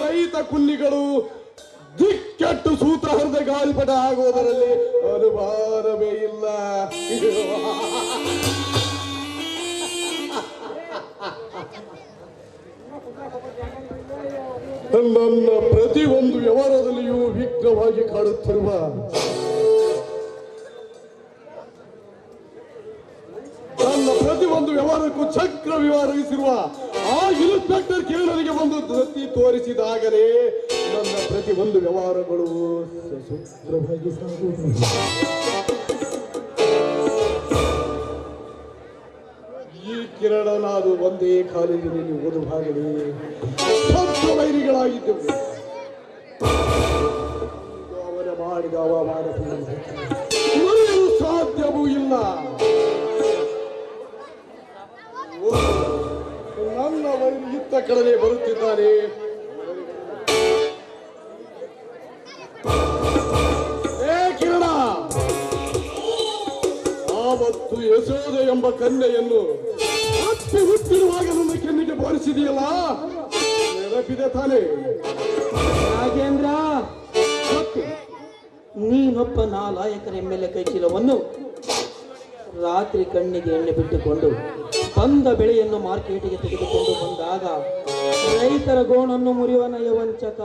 ರೈತ ಕುನ್ನಿಗಳು ದಿಕ್ಕೆಟ್ಟು ಸೂತ್ರ ಹರಿದ ಗಾಳಿಪಟ ಆಗುವುದರಲ್ಲಿ ಅನುಮಾನವೇ ಇಲ್ಲ. ನನ್ನ ಪ್ರತಿಯೊಂದು ವ್ಯವಹಾರದಲ್ಲಿಯೂ ವಿಘ್ನವಾಗಿ ಕಾಡುತ್ತಿರುವ ನನ್ನ ಪ್ರತಿಯೊಂದು ವ್ಯವಹಾರಕ್ಕೂ ಚಕ್ರ ವ್ಯವಹರಿಸಿರುವ ಆ ಇನ್ಸ್ಪೆಕ್ಟರ್ ಕಿರಣರಿಗೆ ಒಂದು ದೃಷ್ಟಿ ತೋರಿಸಿದಾಗಲೇ ನನ್ನ ಪ್ರತಿಯೊಂದು ವ್ಯವಹಾರಗಳು ಸುಸೂತ್ರವಾಗಿ ಸಾಗುವುದು. ಈ ಕಿರಣ ನಾನು ಒಂದೇ ಕಾಲೇಜಿನಲ್ಲಿ ಓದುವಾಗಲೇ ವೈರಿಗಳಾಗಿದ್ದೆವು. ಅವನ ಮಾಡಿದ ಅವಮಾನವನ್ನು ಮರೆಯಲು ಸಾಧ್ಯವೂ ಇಲ್ಲ. ನನ್ನ ವೈರಿ ಇತ್ತ ಕಡೆಗೆ ಬರುತ್ತಿದ್ದಾನೆ. ಏ ಕಿರಣ, ಆವತ್ತು ಯಶೋದೆ ಎಂಬ ಕನ್ಯೆಯನ್ನು ಹತ್ತಿ ಹುಟ್ಟಿರುವಾಗ ನನ್ನ ಕೆನ್ನಿಗೆ ಬೋರಿಸಿದೆಯಲ್ಲ, ನೆನಪಿದೆ ತಾನೇ? ನಾಗೇಂದ್ರ, ನೀನೊಬ್ಬ ನಾಲಾಯಕರ ಮೇಲೆ ಕೈಚೀಲವನ್ನು ರಾತ್ರಿ ಕಣ್ಣಿಗೆ ಎಣ್ಣೆ ಬಿಟ್ಟುಕೊಂಡು ಬಂದ ಬೆಳೆಯನ್ನು ಮಾರ್ಕೆಟಿಗೆ ತೆಗೆದುಕೊಂಡು ಬಂದಾಗ ರೈತರ ಗೋಣನ್ನು ಮುರಿಯುವ ನಯವಂಚಕ.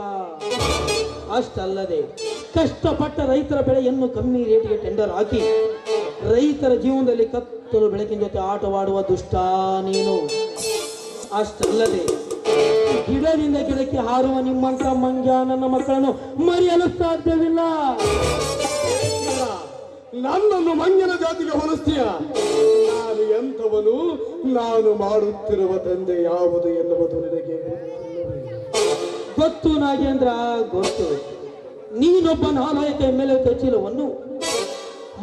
ಅಷ್ಟಲ್ಲದೆ ಕಷ್ಟಪಟ್ಟ ರೈತರ ಬೆಳೆಯನ್ನು ಕಮ್ಮಿ ರೇಟಿಗೆ ಟೆಂಡರ್ ಹಾಕಿ ರೈತರ ಜೀವನದಲ್ಲಿ ಕತ್ತಲು ಬೆಳಕಿನ ಜೊತೆ ಆಟವಾಡುವ ದುಷ್ಟ ನೀನು. ಅಷ್ಟಲ್ಲದೆ ಗಿಡದಿಂದ ಗಿಡಕ್ಕೆ ಹಾರುವ ನಿಮ್ಮಂತ ಮಂಗ್ಯ ನನ್ನ ಮಕ್ಕಳನ್ನು ಮರೆಯಲು ಸಾಧ್ಯವಿಲ್ಲ. ನನ್ನನ್ನು ಮಂಗನ ಜಾತಿಗೆ ಹೋಲಿಸ್ತೀಯ? ನಾನು ಎಂಥವನು, ನಾನು ಮಾಡುತ್ತಿರುವ ತಂದೆ ಯಾವುದು ಎನ್ನುವುದು ನಿನಗೆ ಗೊತ್ತು ನಾಗೇಂದ್ರ, ಗೊತ್ತು. ನೀನೊಬ್ಬ ನಾಲಾಯಕ ಎಮ್ಮೆಲ್ಲೆ ಕಚೀಲವನ್ನು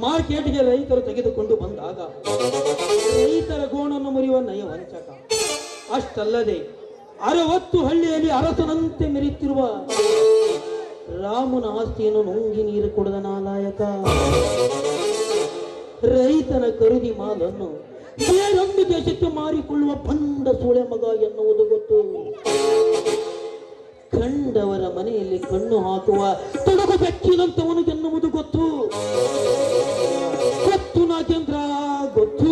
ಮಾರ್ಕೆಟ್ಗೆ ರೈತರು ತೆಗೆದುಕೊಂಡು ಬಂದಾಗ ರೈತರ ಗೋಣನ್ನು ಮುರಿಯುವ ನಯ ವಂಚಕ. ಅಷ್ಟಲ್ಲದೆ 60 ಹಳ್ಳಿಯಲ್ಲಿ ಅರಸನಂತೆ ಮೆರೆಯುತ್ತಿರುವ ರಾಮನ ಆಸ್ತಿಯನ್ನು ನುಂಗಿ ನೀರು ಕುಡಿದ ನಾಲಾಯಕ. ರೈತನ ಖರೀದಿ ಮಾಲನ್ನು ಬೇರೊಂದು ದೇಶಕ್ಕೆ ಮಾರಿಕೊಳ್ಳುವ ಬಂಡ ಸೂಳೆ ಮಗ ಎನ್ನುವುದು ಗೊತ್ತು. ಕಂಡವರ ಮನೆಯಲ್ಲಿ ಕಣ್ಣು ಹಾಕುವ ತೊಡಗು ಬೆಕ್ಕಿನಂತವನು ಎನ್ನುವುದು ಗೊತ್ತು. ಗೊತ್ತು ನಾಗೇಂದ್ರ, ಗೊತ್ತು.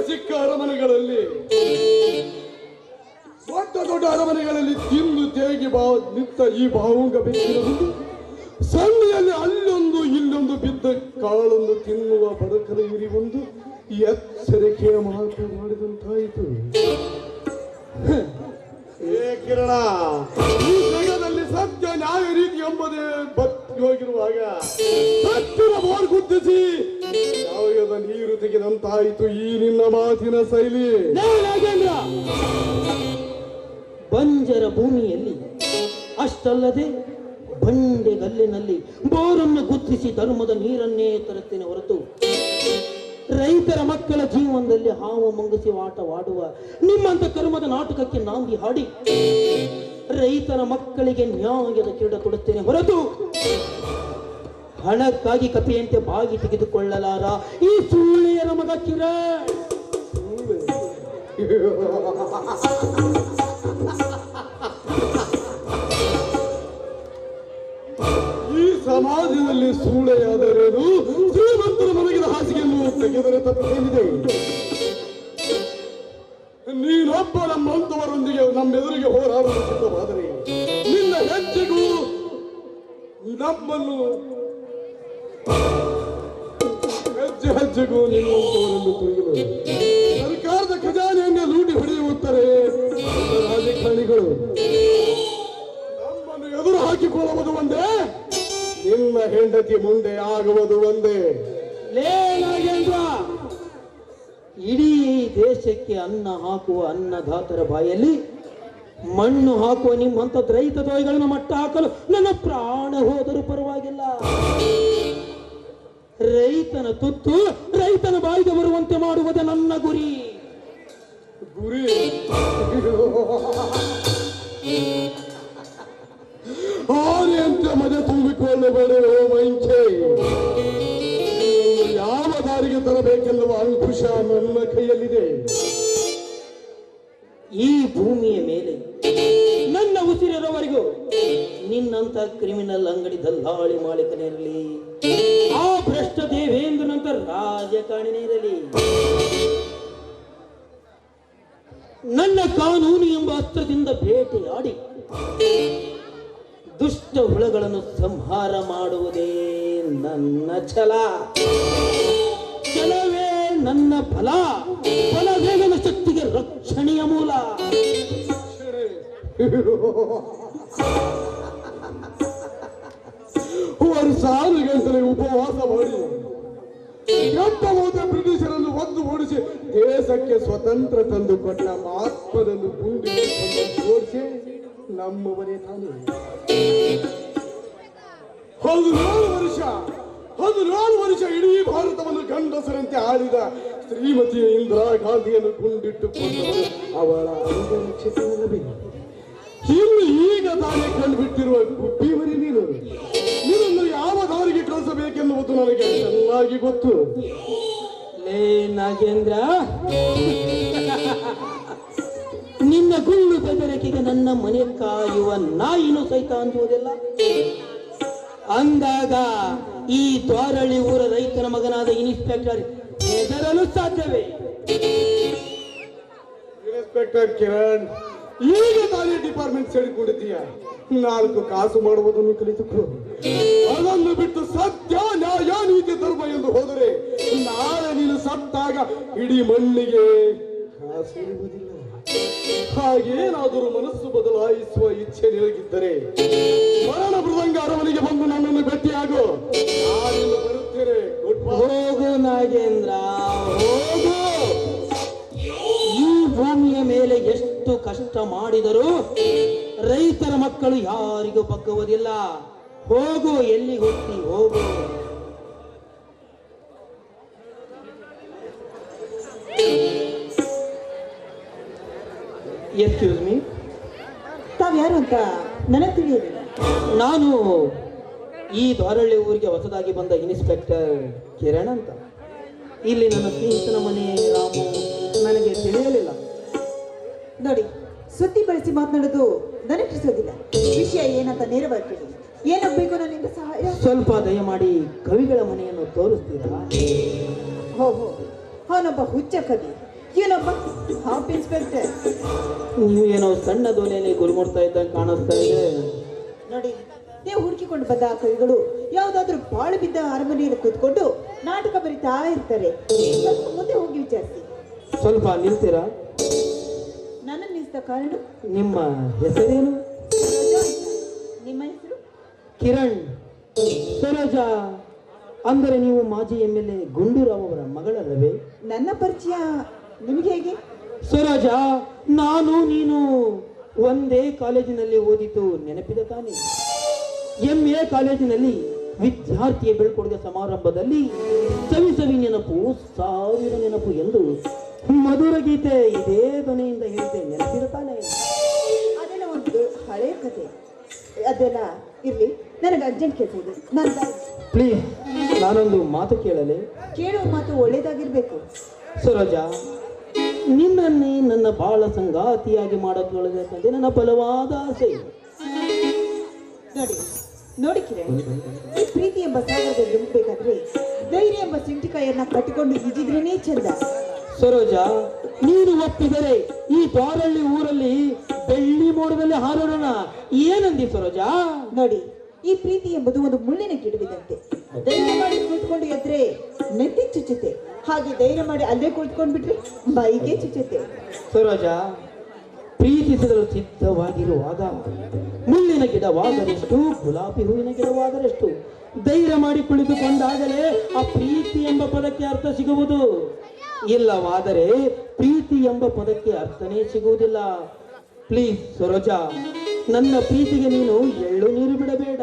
ಸಿಕ್ಕ ಅರಮನೆಗಳಲ್ಲಿ, ದೊಡ್ಡ ಅರಮನೆಗಳಲ್ಲಿ ತಿಂದು ತೇಗಿ ನಿಂತ ಈ ಭಾವುಂಗ ಬೆಕ್ಕಿನದು ಸಣ್ಣಿಯಲ್ಲಿ ಅಲ್ಲೊಂದು ಇಲ್ಲೊಂದು ಬಿದ್ದ ಕಾಳೊಂದು ತಿನ್ನುವ ಬಡಕರ ಇರಿ ಒಂದು ಎಚ್ಚರಿಕೆಯ ಮಾತು ಮಾಡಿದಂತಾಯಿತು. ಏ ಕಿರಣ, ಈ ಜಗದಲ್ಲಿ ಸತ್ಯ ನ್ಯಾಯ ರೀತಿ ಎಂಬುದೇ ಬತ್ತಿ ಹೋಗಿರುವಾಗ ಸತ್ತಿನ ಬೋರ್ ಗುದ್ದಿಸಿ ಯಾವ್ಯಾವ ನೀರು ತೆಗೆದಂತಾಯಿತು ಈ ನಿನ್ನ ಮಾತಿನ ಶೈಲಿ. ನಾಗೇಂದ್ರ, ಬಂಜರ ಭೂಮಿಯಲ್ಲಿ ಅಷ್ಟಲ್ಲದೆ ಬಂಡೆಗಲ್ಲಿನಲ್ಲಿ ಬೋರನ್ನು ಗುತ್ತಿಸಿ ಧರ್ಮದ ನೀರನ್ನೇ ತರುತ್ತೇನೆ ಹೊರತು ರೈತರ ಮಕ್ಕಳ ಜೀವನದಲ್ಲಿ ಹಾವು ಮಂಗಿಸಿ ಆಟವಾಡುವ ನಿಮ್ಮಂತ ಕರ್ಮದ ನಾಟಕಕ್ಕೆ ನಾಂದಿ ಹಾಡಿ ರೈತರ ಮಕ್ಕಳಿಗೆ ನ್ಯಾಯದ ಕಿರೀಟ ಕೊಡುತ್ತೇನೆ ಹೊರತು ಹಣಕ್ಕಾಗಿ ಕಪಿಯಂತೆ ಬಾಗಿ ತೆಗೆದುಕೊಳ್ಳಲಾರ ಈ ಸುಳ್ಳೆಯರ ಮಗ ಕಿರಣ್. ಈ ಸಮಾಜದಲ್ಲಿ ಸೂಳೆಯಾದರೇನು, ಶ್ರೀಮಂತರ ಮಲಗಿದ ಹಾಸಿಗೆಯನ್ನು ತೆಗೆದರೆ ತಪ್ಪೇನಿದೆ? ನೀನೊಬ್ಬ ನಮ್ಮಂತವರೊಂದಿಗೆ ನಮ್ಮೆದುರಿಗೆ ಹೋರಾಡಲು ಸಿದ್ಧವಾದರೆ ನಿನ್ನ ಹೆಜ್ಜೆಗೂ ನಮ್ಮನ್ನು ಹೆಜ್ಜೆಗೂ ನಿನ್ನಂತವರನ್ನು ತುಳಿಯಲು ಸರ್ಕಾರದ ಖಜಾನೆಯನ್ನೇ ಲೂಟಿ ಹೊಡೆಯುತ್ತಾರೆ ರಾಜಕಾರಣಿಗಳು. ನಮ್ಮನ್ನು ಎದುರು ಹಾಕಿಕೊಳ್ಳುವುದು ಒಂದೇ, ನಿನ್ನ ಹೆಂಡತಿ ಮುಂದೆ ಆಗುವುದು ಒಂದೇ. ಲೇ ನಾಗೇಂದ್ರ, ಇಡೀ ದೇಶಕ್ಕೆ ಅನ್ನ ಹಾಕುವ ಅನ್ನದಾತರ ಬಾಯಲ್ಲಿ ಮಣ್ಣು ಹಾಕುವ ನಿಮ್ಮಂತ ರೈತ ದ್ರೋಹಿಗಳನ್ನು ಮಟ್ಟ ಹಾಕಲು ನನ್ನ ಪ್ರಾಣ ಹೋದರೂ ಪರವಾಗಿಲ್ಲ. ರೈತನ ತುತ್ತು ರೈತನ ಬಾಯಿಗೆ ಬರುವಂತೆ ಮಾಡುವುದೇ ನನ್ನ ಗುರಿ. ಆನೆಯಂತೆ ಮನೆ ತುಂಬಿಕೊಳ್ಳಬೇಡವೋ ಮಂಚೆ. ಯಾವ ದಾರಿಗೆ ತರಬೇಕೆನ್ನುವ ಅಂಕುಶ ನನ್ನ ಕೈಯಲ್ಲಿದೆ. ಈ ಭೂಮಿಯ ಮೇಲೆ ನನ್ನ ಉಸಿರಿರೋವರೆಗೂ ನಿನ್ನಂತ ಕ್ರಿಮಿನಲ್ ಅಂಗಡಿ ದಲ್ಲಾಳಿ ಮಾಲೀಕನಿರಲಿ, ಆ ಭ್ರಷ್ಟ ದೇವೇಂದ್ರನಂತ ರಾಜಕಾರಣಿನೇ ಇರಲಿ, ನನ್ನ ಕಾನೂನು ಎಂಬ ಅಸ್ತ್ರದಿಂದ ಬೇಟೆಯಾಡಿ ದುಷ್ಟ ಹುಳಗಳನ್ನು ಸಂಹಾರ ಮಾಡುವುದೇ ನನ್ನ ಛಲ. ಛಲವೇ ನನ್ನ ಫಲ, ಫಲವೇ ನನ್ನ ಶಕ್ತಿಗೆ ರಕ್ಷಣೆಯ ಮೂಲ. ವರ್ಷಾನುಗಂಟಲೆ ಉಪವಾಸ ಮಾಡಿ ಹೋದ ಬ್ರಿಟಿಷರನ್ನು ಒದ್ದು ಓಡಿಸಿ ದೇಶಕ್ಕೆ ಸ್ವತಂತ್ರ ತಂದು ಕೊಟ್ಟ ಮಹಾತ್ಮನನ್ನು ಗುಂಡಿ ಜೋಡಿಸಿ ನಮ್ಮವರೇ ತಾನು 14 ವರ್ಷ ಇಡೀ ಭಾರತವನ್ನು ಗಂಡಸರಂತೆ ಆಳಿದ ಶ್ರೀಮತಿ ಇಂದಿರಾ ಗಾಂಧಿಯನ್ನು ಗುಂಡಿಟ್ಟುಕೊಂಡವರು ಅವಳ ಅಂಗರಕ್ಷಕನಲ್ಲವೇ? ಇನ್ನು ಈಗ ತಾನೇ ಕಂಡುಬಿಟ್ಟಿರುವ ಗುಬ್ಬಿವರಿ ನಿನ್ನನ್ನು ಯಾವ ದಾರಿಗೆ ಕಳಿಸಬೇಕೆನ್ನುವುದು ನನಗೆ ಚೆನ್ನಾಗಿ ಗೊತ್ತು. ಲೇ ನಾಗೇಂದ್ರ, ನಿನ್ನ ಗುಳ್ಳು ಬೆದರಿಕೆಗೆ ನನ್ನ ಮನೆ ಕಾಯುವ ನಾಯಿನೂ ಸಹಿತ ಅಂಜುವುದಿಲ್ಲ. ಅಂದಾಗ ಈ ದ್ವಾರಳ್ಳಿ ಊರ ರೈತನ ಮಗನಾದ ಇನ್ಸ್ಪೆಕ್ಟರ್ ಹೆದರಲು ಸಾಧ್ಯವೇ? ಇನ್ಸ್ಪೆಕ್ಟರ್ ಕಿರಣ್, ಈಗ ತಾನೇ ಡಿಪಾರ್ಟ್ಮೆಂಟ್ ಸೇರಿಕೊಂಡಿದ್ದೀಯ. 4 ಕಾಸು ಮಾಡುವುದನ್ನು ಕಲಿತುಕೋ. ಅದನ್ನು ಬಿಟ್ಟು ಸತ್ಯ, ನ್ಯಾಯ, ನೀತಿ, ಧರ್ಮ ಎಂದು ಹೋದರೆ ನಾಳೆ ನೀನು ಸತ್ತಾಗ ಇಡೀ ಮಣ್ಣಿಗೆ ಕಾಸು ಇರುವುದಿಲ್ಲ. ಹಾಗೇನಾದರೂ ಮನಸ್ಸು ಬದಲಾಯಿಸುವ ಇಚ್ಛೆ ನಿನಗಿದ್ದರೆ ಮರಣ ಮೃದಂಗ ಅರಮನೆಗೆ ಬಂದು ನನ್ನನ್ನು ಭೇಟಿಯಾಗು. ನಾನಿನ್ನು ಬರುತ್ತೇನೆ. ಹೋಗು ನಾಗೇಂದ್ರ, ಹೋಗು. ಈ ಭೂಮಿಯ ಮೇಲೆ ಎಷ್ಟು ಕಷ್ಟ ಮಾಡಿದರೂ ರೈತರ ಮಕ್ಕಳು ಯಾರಿಗೂ ಬಗ್ಗುವುದಿಲ್ಲ. ಹೋಗು, ಎಲ್ಲಿ ಹೋಗ್ತಿ ಹೋಗು. ಎಕ್ಸ್ಕ್ಯೂಸ್ ಮೀ, ತಾವ್ಯಾರು ಅಂತ ನನಗೆ ತಿಳಿಯೋದಿಲ್ಲ. ನಾನು ಈ ದ್ವಾರಳ್ಳಿ ಊರಿಗೆ ಹೊಸದಾಗಿ ಬಂದ ಇನ್ಸ್ಪೆಕ್ಟರ್ ಕಿರಣ್ ಅಂತ. ಇಲ್ಲಿ ನನ್ನ ಸ್ನೇಹಿತನ ಮನೆ ರಾಮು ನನಗೆ ತಿಳಿಯಲಿಲ್ಲ. ನೋಡಿ, ಸುತ್ತಿ ಬಳಸಿ ಮಾತನಾಡೋದು ನನಗೆ ತಿಳಿಸೋದಿಲ್ಲ. ವಿಷಯ ಏನಂತ ನೇರವಾಗಿ ಕೇಳಿ. ಏನಾಗಬೇಕು ನನ್ನಿಂದ ಸಹಾಯ? ಸ್ವಲ್ಪ ದಯಮಾಡಿ ಕವಿಗಳ ಮನೆಯನ್ನು ತೋರಿಸ್ತೀರಾ? ಹೋ ಹೋ, ಅವನೊಬ್ಬ ಹುಚ್ಚ ಕವಿ, ಇವನೊಬ್ಬ ಹಾಫ್ ಇನ್ಸ್ಪೆಕ್ಟರ್. ನೀವು ಏನೋ ಸಣ್ಣ ದೋನೆಯಲ್ಲಿ ಗುರುಮುಡ್ತಾ ಇದ್ದಂಗೆ ಕಾಣಿಸ್ತಾ ಇದೆ. ನೋಡಿ, ನೀವು ಹುಡುಕಿಕೊಂಡು ಬಂದ ಆ ಕವಿಗಳು ಯಾವುದಾದ್ರೂ ಬಾಳು ಬಿದ್ದ ಅರಮನೆಯಲ್ಲಿ ಕೂತ್ಕೊಂಡು ನಾಟಕ ಬರಿತಾ ಇರ್ತಾರೆ. ಸ್ವಲ್ಪ ಮುಂದೆ ಹೋಗಿ ವಿಚಾರಿಸಿ. ಸ್ವಲ್ಪ ನಿಲ್ತೀರಾ? ನನ್ನ ನಿಲ್ಸಿದ ಕಾರಣ? ನಿಮ್ಮ ಹೆಸರೇನು? ಸರೋಜಾ ಅಂತ. ನಿಮ್ಮ ಹೆಸರು? ಕಿರಣ್. ಸರೋಜಾ ಅಂದರೆ ನೀವು ಮಾಜಿ MLA ಗುಂಡೂರಾವ್ ಅವರ ಮಗಳಲ್ಲವೇ? ನನ್ನ ಪರಿಚಯ ನಿಮಗೆ ಹೇಗೆ? ಸರೋಜಾ, ನಾನು ನೀನು ಒಂದೇ ಕಾಲೇಜಿನಲ್ಲಿ ಓದಿತು ನೆನಪಿದೆ ತಾನೆ? MA ಕಾಲೇಜಿನಲ್ಲಿ ವಿದ್ಯಾರ್ಥಿಯ ಬೀಳ್ಕೊಡುಗೆ ಸಮಾರಂಭದಲ್ಲಿ ಸವಿ ಸವಿ ನೆನಪು, ಸಾವಿರ ನೆನಪು ಎಂದು ಮಧುರ ಗೀತೆ ಇದೇ ಧ್ವನಿಯಿಂದ ಹೇಳಿದೆ ನೆನಪಿದೆ ತಾನೆ? ಅದೆಲ್ಲ ಒಂದು ಹಳೆಯ ಕತೆ. ಅದೆಲ್ಲ ಇರ್ಲಿ, ನನಗೆ ಅರ್ಜೆಂಟ್ ಕೆಲಸ ಇದೆ. ನಾನು ಪ್ಲೀಸ್, ನಾನೊಂದು ಮಾತು ಕೇಳಲೆ? ಕೇಳುವ ಮಾತು ಒಳ್ಳೇದಾಗಿರ್ಬೇಕು. ಸರೋಜಾ, ನಿನ್ನನ್ನೇ ನನ್ನ ಬಾಳ ಸಂಗಾತಿಯಾಗಿ ಮಾಡಕೊಳ್ಳಬೇಕಂದ್ರೆ ನನ್ನ ಬಲವಾದ ಆಸೆ. ನೋಡಿ ಕಿರಣ್, ಈ ಪ್ರೀತಿ ಎಂಬ ಸಾಗರದಲ್ಲಿ ಧುಮುಕಬೇಕಾದ್ರೆ ಧೈರ್ಯ ಎಂಬ ಸಿಂಟಿಕಾಯನ್ನ ಕಟ್ಟಿಕೊಂಡು ಈಜಿದ್ರೇನೇ ಚಂದ. ಸರೋಜಾ, ನೀನು ಒಪ್ಪಿದರೆ ಈ ದ್ವಾರಳ್ಳಿ ಊರಲ್ಲಿ ಬೆಳ್ಳಿ ಮೋಡದಲ್ಲಿ ಹಾರೋಣ. ಏನಂದಿ ಸರೋಜಾ? ನೋಡಿ, ಈ ಪ್ರೀತಿ ಎಂಬುದು ಒಂದು ಮುಳ್ಳಿನ ಗಿಡವಿದಂತೆ. ಧೈರ್ಯ ಮಾಡಿ ಕೂತ್ಕೊಂಡು ಎದ್ರೆ ನೆತ್ತಿಗೆ ಚುಚ್ಚುತ್ತೆ, ಹಾಗೆ ಧೈರ್ಯ ಮಾಡಿ ಅಲ್ಲೇ ಕೂತ್ಕೊಂಡು ಬಿಟ್ರೆ ಮೈಗೆ ಚುಚ್ಚುತ್ತೆ. ಸರೋಜಾ, ಪ್ರೀತಿಸಲು ಸಿದ್ಧವಾಗಿರುವಾಗ ಮುಳ್ಳಿನ ಗಿಡವಾದರೆಷ್ಟು, ಗುಲಾಬಿ ಹೂವಿನ ಗಿಡವಾದರೆಷ್ಟು ಧೈರ್ಯ ಮಾಡಿ ಕುಳಿತುಕೊಂಡಾಗಲೇ ಆ ಪ್ರೀತಿ ಎಂಬ ಪದಕ್ಕೆ ಅರ್ಥ ಸಿಗುವುದು. ಇಲ್ಲವಾದರೆ ಪ್ರೀತಿ ಎಂಬ ಪದಕ್ಕೆ ಅರ್ಥನೇ ಸಿಗುವುದಿಲ್ಲ. ಪ್ಲೀಸ್ ಸರೋಜಾ, ನನ್ನ ಪ್ರೀತಿಗೆ ನೀನು ಎಳ್ಳು ನೀರು ಬಿಡಬೇಡ.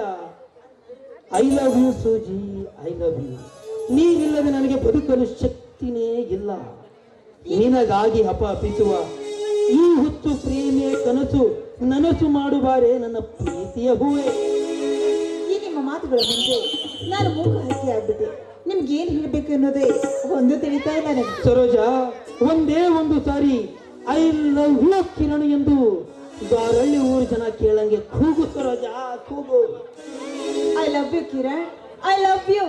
ಐ ಲವ್ ಯು ಸೂಜಿ, ಐ ಲವ್ ಯು. ನೀನಿಲ್ಲದೆ ನನಗೆ ಬದುಕಲು ಶಕ್ತಿನೇ ಇಲ್ಲ. ನಿನಗಾಗಿ ಹಪಿಸುವ ಈ ಹುತ್ತು ಪ್ರೇಮಿಯ ಕನಸು ನನಸು ಮಾಡುವಾರೆ ನನ್ನ ಪ್ರೀತಿಯ ಹೂವೆ. ಈ ನಿಮ್ಮ ಮಾತುಗಳ ಮುಂದೆ ನಾನು ಮೂಕ ಹಕ್ಕಿ ಆಗ್ಬಿಟ್ಟೆ. ನಿಮ್ಗೆ ಏನು ಹೇಳಬೇಕು ಅನ್ನೋದೇ ಒಂದು ತಿಳಿತಾ ಇಲ್ಲ ನನಗೆ. ಸರೋಜಾ, ಒಂದೇ ಒಂದು ಸಾರಿ ಐ ಲವ್ ಯು ಕಿರಣ್ ಎಂದು ಗಾರಳ್ಳಿ ಊರು ಜನ ಕೇಳಂಗೆ ಕೂಗು ಸರೋಜ, ಕೂಗು. I love you Kiran, I love you.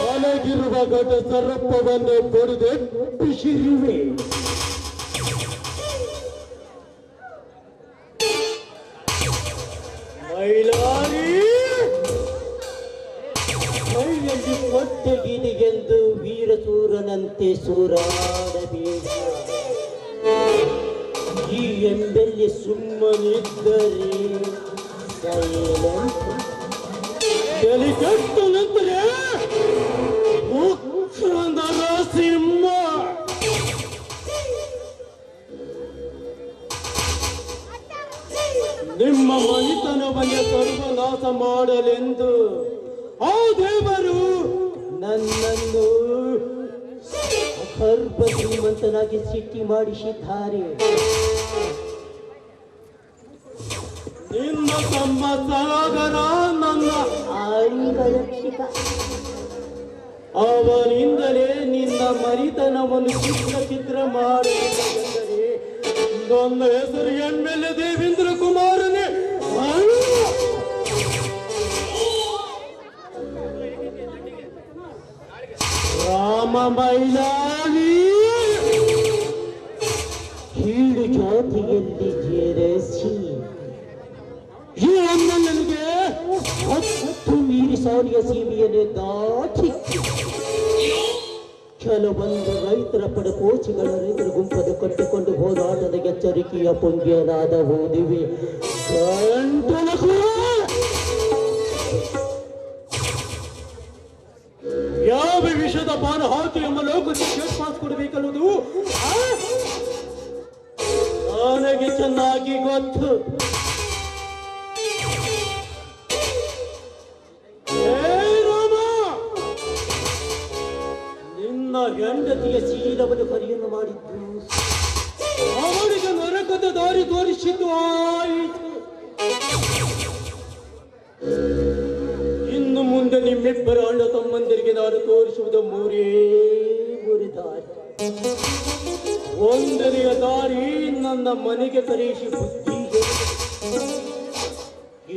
ಒಳಗಿರುವ ಘಟ ಸರ್ಪವನ್ನು ಕೊಡದೆ ಬಿಸಿರಿವೆ. ಮೈಲಾರಿ ಮೈಯಲ್ಲಿ ಹೊಟ್ಟೆಗಿದೆಗೆಂದು ವೀರಸೂರನಂತೆ ಸೂರಾಡಬೇಕು. ಈ ಎಂಬೆಲ್ಲಿ ಸುಮ್ಮನಿದ್ದರೆ ತಲೆ ಕೆಟ್ಟು ನಿಂತರೆ ಸಿಂಹ. ನಿಮ್ಮ ಮನಿತನವನ್ನೇ ಸರ್ವನಾಶ ಮಾಡಲೆಂದು ಆ ದೇವರು ನನ್ನನ್ನು ಗರ್ಭ ಶ್ರೀಮಂತನಾಗಿ ಸಿಟ್ಟಿ ಮಾಡಿಸಿದ್ದಾರೆ. ನಿನ್ನ ತಮ್ಮ ಸಾಗರ ನನ್ನ ಆಂಗರಕ್ಷಕ. ಅವನಿಂದಲೇ ನಿನ್ನ ಮರಿತನವನ್ನು ಚಿತ್ರ ಮಾಡಬೇಕೆಂದರೆ ನನ್ನ ಹೆಸರು ಎಮ್ಮೆಲ್ಲೆ ದೇವೇಂದ್ರ ಕುಮಾರನೇ. ರಾಮ ಮೈಲಾರಿ ಕೀಳು ಜಾತಿಯಲ್ಲಿ ಜೇರಿಸಿ ಈ ಅಣ್ಣನಿಗೆ ಹತ್ತು ಮೀರಿ ಸಾವಿರ ಸೀಮೆಯನ್ನು ದಾಟಿ ಕೆಲವೊಂದು ರೈತರ ಪಡಕೋಚಿಗಳ ರೈತರ ಗುಂಪನ್ನು ಕಟ್ಟಿಕೊಂಡು ಹೋರಾಟದ ಎಚ್ಚರಿಕೆಯ ಪುಂಗ್ಯನಾದ ಓದಿವೆ. ಯಾವ ವಿಷದ ಪಾನ ಹಾಕಿ ಎಂಬ ಲೋಕಕ್ಕೆ ಶೇಟ್ ಪಾಸ್ ಕೊಡಬೇಕನ್ನೋದು ನನಗೆ ಚೆನ್ನಾಗಿ ಗೊತ್ತು. ನಿನ್ನ ಹೆಂಡತಿಯ ಶೀಲವನ್ನು ಕರಿಯನ್ನು ಮಾಡಿದ್ದು ಅವನಿಗೆ ನರಕದ ದಾರಿ ತೋರಿಸಿದ್ದು ಆಯಿತು. ಇನ್ನು ಮುಂದೆ ನಿಮ್ಮಿಬ್ಬರ ಅಣ್ಣ ತಮ್ಮಂದಿರಿಗೆ ನಾನು ತೋರಿಸುವುದು ಮೂರೇ ದಾರಿ. ಒಂದನೆಯ ದಾರಿ ನನ್ನ ಮನೆಗೆ ಕರೆಯಿಸಿ ಬುದ್ಧಿ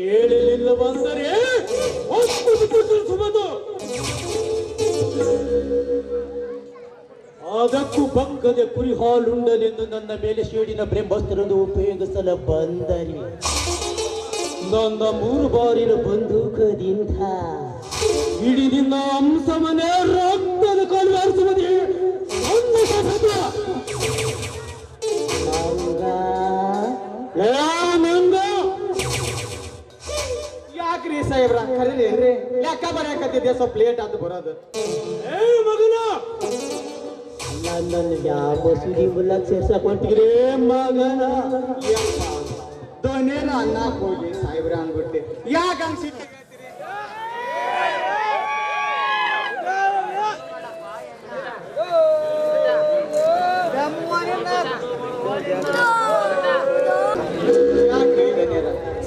ಹೇಳಲಿಲ್ಲ ಬಂದರೆ ಸುಮದು. ಅದಕ್ಕೂ ಬಗ್ಗದೆ ಕುರಿ ಹಾಲುಂಡಲೆಂದು ನನ್ನ ಮೇಲೆ ಶೇಡಿನ ಬ್ರಹ್ಮಾಸ್ತ್ರವನ್ನು ಉಪಯೋಗಿಸಲು ಬಂದರೆ ನನ್ನ 3 ಬಾರಿನ ಬಂದೂಕದಿಂದ ಇಡೀ ನಿನ್ನ ಅಂಶವನ್ನೇ ರಕ್ತದ ಕಾಲುವಾರಿಸುವುದೇ ಯಾಕ್ರಿ ಸಾಹೇಬ್ರ ಕರೀರಿ ಲೆಕ್ಕ ಬರ್ಯಾಕತ್ತಿದ್ದೆ ಸ್ವಲ್ಪ ಲೇಟ್ ಆತು ಬರೋದು. ಮಗನ ನನ್ನನ್ನು ಯಾವ ಸುದಿ ಮುಲ್ಲಕ್ ಸೇರ್ಸಕೊಂತೀರಿ ಮಗನ. ದೊಣ್ಣೇನ ಅನ್ನಕ್ ಹೋಗಿ ಸಾಹೇಬ್ರ ಅಂದ್ಬಿಟ್ಟೆ. ಯಾಕೆ ಹಂಗ ಸಿಟ್ಟಿ